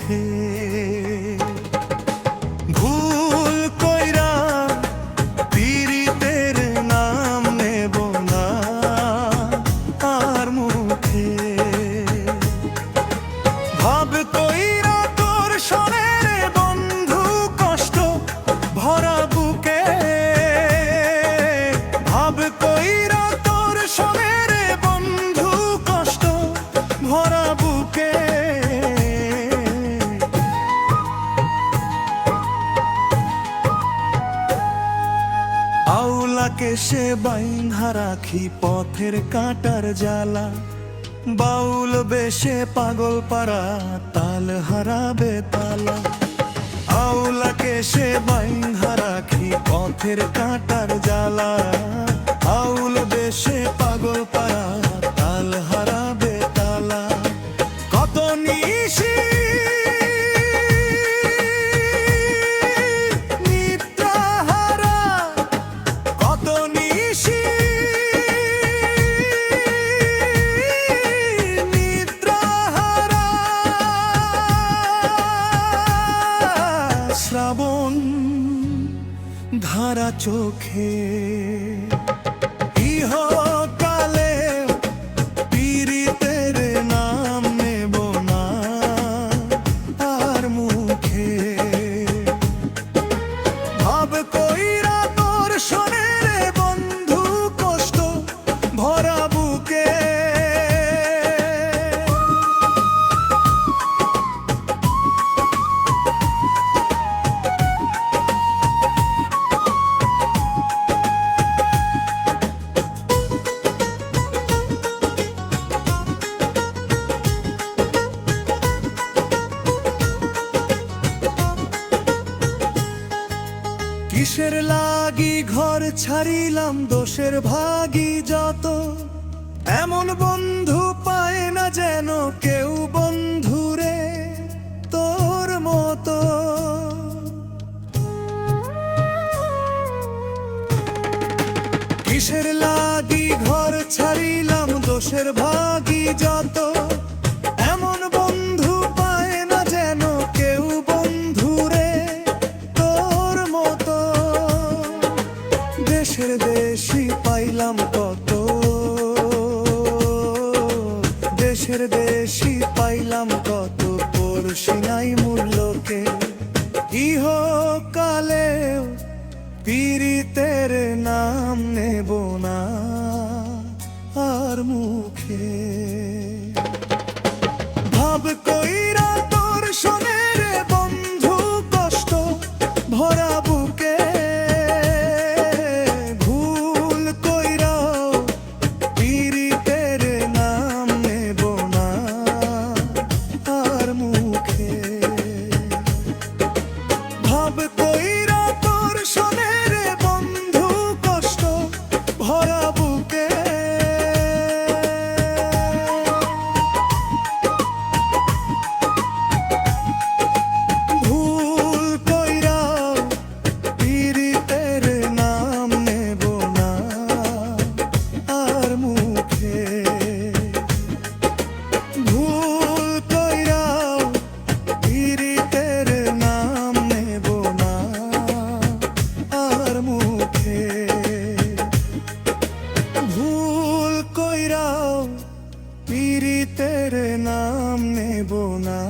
মুখে। ভুল কইরা পীড়িতের নাম নেব না আর মুখে। ভাব কইরা তোর সনে রে বন্ধু কষ্ট ভরা বুকে। ভাব কইরা তোর সনে রে বন্ধু কষ্ট ভরা বুকে। আউলাকে সে বাইন্ধা রাখি পথের কাঁটার জ্বালা। বাউল বেশে পাগল পারা তাল হারাবে তালা। আউলাকে সে বাইন্ধা রাখি পথের কাঁটার জ্বালা। আউল বেশে পাগল পারা তাল হারাবে তালা। কত নিশি নিদ্রাহারা, কত নিশি নিদ্রাহারা। শ্রাবণ ধারা চোখে ইহকালে পীড়িতের নাম নেব না আর মুখে। ভাব কইরা তোর শোনে রে বন্ধু কষ্ট ভরা বুকে। কিসের লাগি ঘর ছাড়িলাম দোষের ভাগী যত। এমন বন্ধু পায় না যেন কেউ বন্ধুরে তোর মতো। কিসের লাগি ঘর ছাড়িলাম দোষের ভাগী যত। এমন বন্ধু পায় না যেন কেউ বন্ধুরে তোর মতো। দেশের দেশি পাইলাম কত, দেশের দেশি পাইলাম কত, পড়শি নাই মূল্যকে। ইহকালে পীড়িতের নাম নেব না আর মুখে। ভাব কইরা তোর শোনে রে বন্ধু কষ্ট ভরা বুকে। ভুল কইরাও পীড়িতের নাম নেব না আর মুখে। ভাব কইরা তোর শোনে রে বন্ধু কষ্ট ভরা বুকে। ভুল কইরাও পীড়িতের নাম নেব না আর মুখে। ভুল কইরাও পীড়িতের নাম নেব না আর মুখে। ভুল কইরাও পীড়িতের নাম নেব না